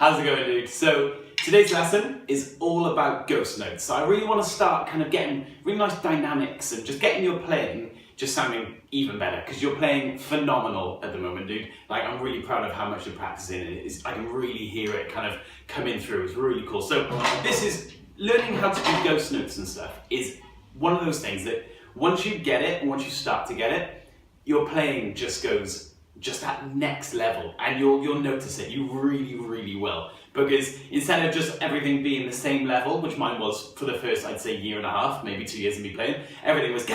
How's it going, dude? So today's lesson is all about ghost notes. So I really want to start kind of getting really nice dynamics and just getting your playing just sounding even better, because you're playing phenomenal at the moment, dude. Like, I'm really proud of how much you're practicing. I can really hear it kind of coming through. It's really cool. So this is learning how to do ghost notes and stuff is one of those things that once you get it and once you start to get it, your playing just goes just that next level, and you'll notice it. You really will, because instead of just everything being the same level, which mine was for the first, I'd say, year and a half, maybe 2 years of me playing, everything was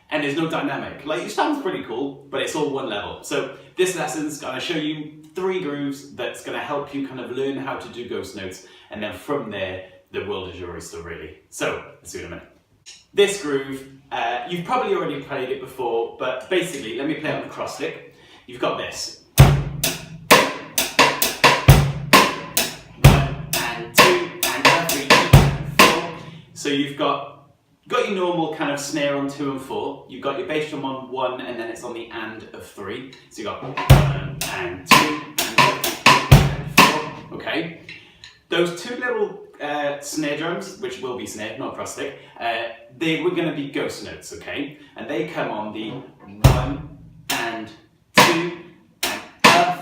and there's no dynamic. Like, it sounds pretty cool, but it's all one level. So this lesson's gonna show you 3 grooves that's gonna help you kind of learn how to do ghost notes, and then from there, the world is your oyster, really. So let's do it in a minute. This groove, you've probably already played it before, but basically, let me play it on the cross stick. You've got this. 1 and 2 and 3 and 4. So you've got your normal kind of snare on 2 and 4. You've got your bass drum on 1, and then it's on the and of 3. So you've got 1 and 2 and 3 and 4. Okay. Those 2 little snare drums, which will be snare, not cross stick, they were going to be ghost notes, okay? And they come on the 1 and 2 and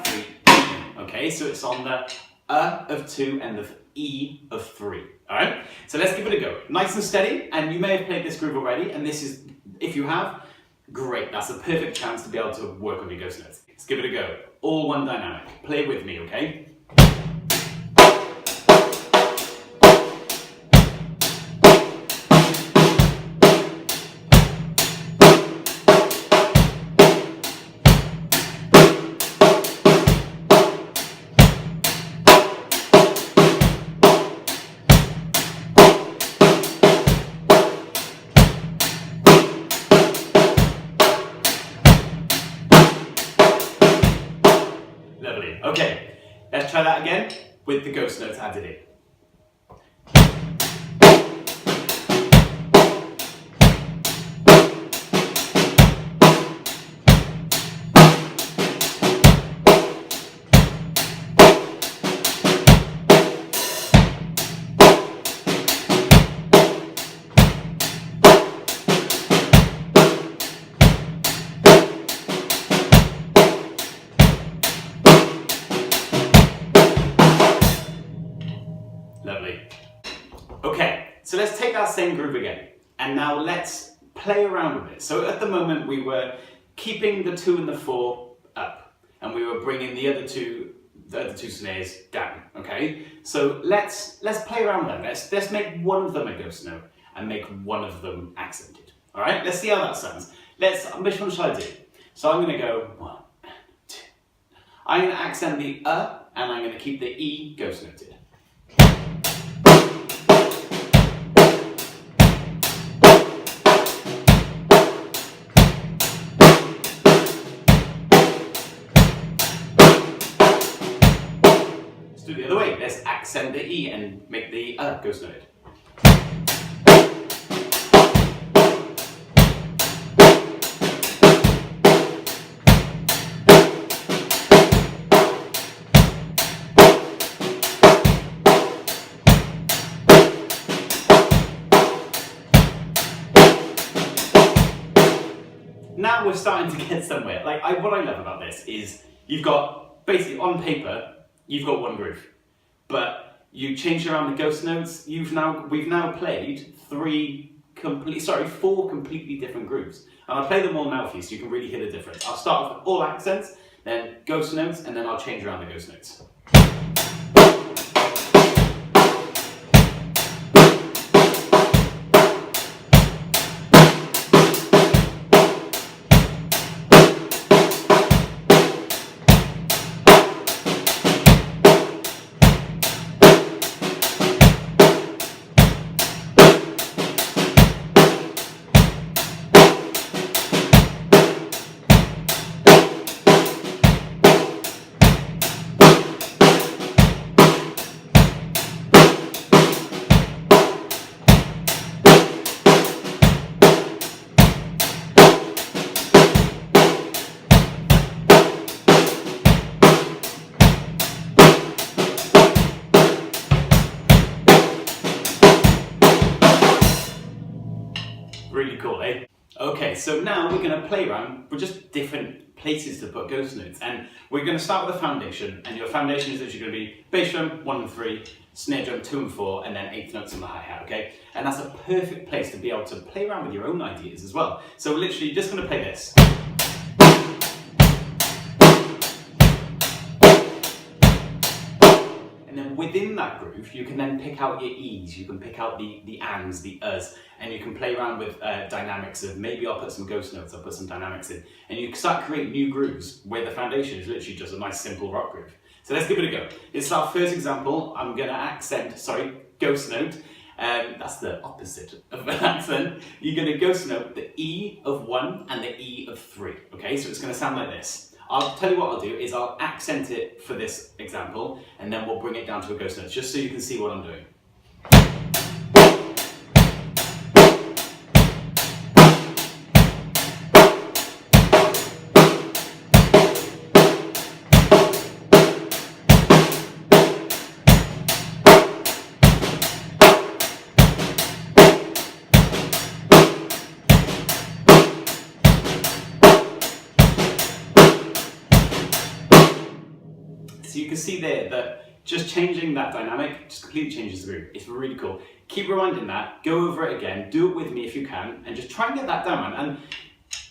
3, E, okay? So it's on the of 2 and the E of 3, alright? So let's give it a go. Nice and steady, and you may have played this groove already, and this is, if you have, great. That's a perfect chance to be able to work on your ghost notes. Let's give it a go. All one dynamic. Play with me, okay? Lovely. Okay, let's try that again with the ghost notes added in. Lovely. Okay, so let's take that same groove again, and now let's play around with it. So at the moment we were keeping the 2 and the 4 up, and we were bringing the other two snares down. Okay, so let's play around with them. Let's make one of them a ghost note and make one of them accented. All right, let's see how that sounds. Which one shall I do? So I'm going to go 1 and 2. I'm going to accent the and I'm going to keep the E ghost noted. Let's do the other way. Let's accent the E and make the ghost noted. Now we're starting to get somewhere. Like, what I love about this is you've got, basically on paper, you've got one groove, but you change around the ghost notes. We've now played 4 completely different grooves, and I'll play them all now for you so you can really hear the difference. I'll start off with all accents, then ghost notes, and then I'll change around the ghost notes. so now we're going to play around with just different places to put ghost notes, and we're going to start with the foundation, and your foundation is literally going to be bass drum 1 and 3, snare drum 2 and 4, and then 8th notes on the hi-hat, okay? And that's a perfect place to be able to play around with your own ideas as well. So literally you're just going to play this. And then within that groove, you can then pick out your E's, you can pick out the ands, the us, and you can play around with dynamics of, maybe I'll put some ghost notes, I'll put some dynamics in, and you can start creating new grooves where the foundation is literally just a nice simple rock groove. So let's give it a go. It's our first example. I'm going to ghost note. That's the opposite of an accent. You're going to ghost note the E of 1 and the E of 3, okay? So it's going to sound like this. I'll tell you what I'll do is I'll accent it for this example, and then we'll bring it down to a ghost note, just so you can see what I'm doing. So you can see there that just changing that dynamic just completely changes the groove. It's really cool. Keep rewinding that, go over it again, do it with me if you can, and just try and get that down, man. And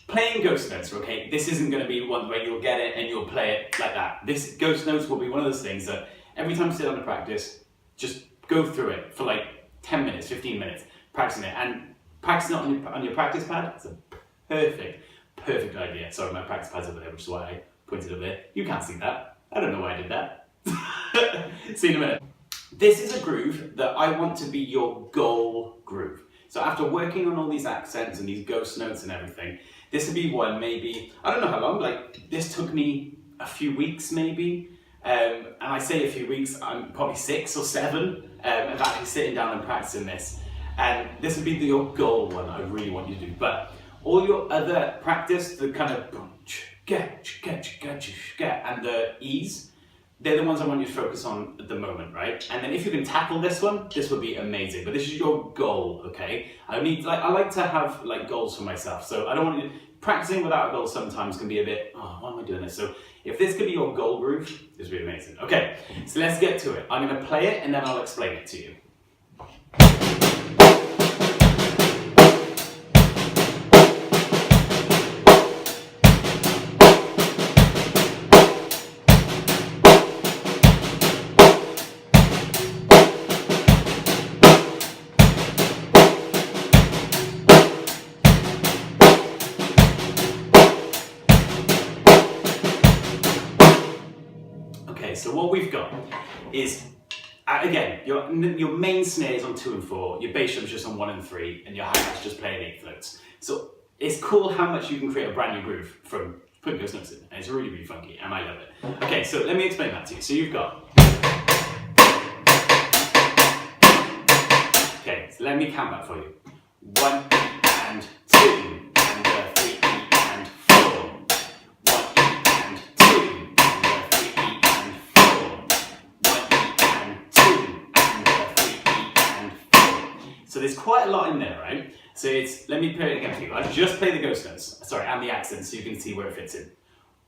playing ghost notes, okay, this isn't going to be one where you'll get it and you'll play it like that. This ghost notes will be one of those things that every time you sit down to practice, just go through it for like 10 minutes, 15 minutes, practicing it. And practicing it on your practice pad, it's a perfect idea. Sorry, my practice pad's over there, which is why I pointed over there. You can't see that. I don't know why I did that. See you in a minute. This is a groove that I want to be your goal groove. So after working on all these accents and these ghost notes and everything, this would be one maybe, I don't know how long, like this took me a few weeks maybe. And I say a few weeks, I'm probably 6 or 7 of actually sitting down and practicing this. And this would be your goal one I really want you to do. But all your other practice, the kind of and the E's, they're the ones I want you to focus on at the moment, right? And then if you can tackle this one, this would be amazing. But this is your goal, okay? I like to have like goals for myself. So I don't want you practicing without a goal sometimes can be a bit, oh, why am I doing this? So if this could be your goal groove, this would be amazing. Okay, so let's get to it. I'm gonna play it and then I'll explain it to you. So what we've got is, again, your main snare is on 2 and 4, your bass drum's just on 1 and 3, and your hi-hat's just playing 8th notes. So it's cool how much you can create a brand new groove from putting those notes in, and it's really, really funky, and I love it. Okay, so let me explain that to you. So you've got, okay, so let me count that for you. 1 and 2. So there's quite a lot in there, right? So it's, let me play it again for you. I'll just play the ghost notes, sorry, and the accents so you can see where it fits in.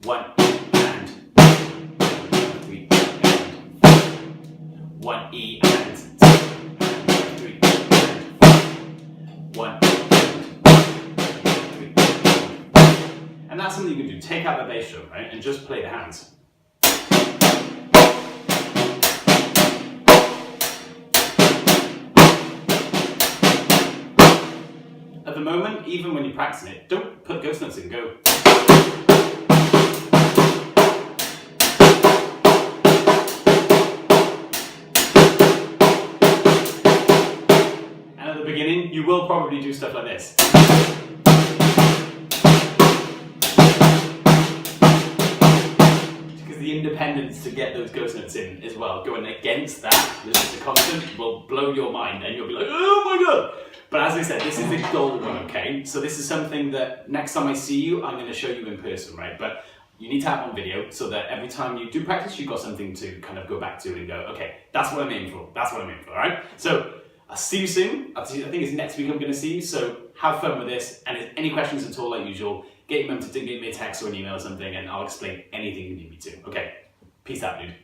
1 and 3 and 1 E and 2 and 3 and 1 and 3 and that's something you can do. Take out the bass drum, right, and just play the hands. At the moment, even when you're practicing it, don't put ghost notes in, go. And at the beginning, you will probably do stuff like this. Because the independence to get those ghost notes in as well, going against that, this is a constant, will blow your mind and you'll be like, oh my god! But as I said, this is the goal one, okay? So this is something that next time I see you, I'm going to show you in person, right? But you need to have on video so that every time you do practice, you've got something to kind of go back to and go, okay, that's what I'm aiming for. That's what I'm aiming for, all right? So I'll see you soon. I think it's next week I'm going to see you. So have fun with this. And if any questions at all, like usual, get your mum to give me a text or an email or something, and I'll explain anything you need me to. Okay, peace out, dude.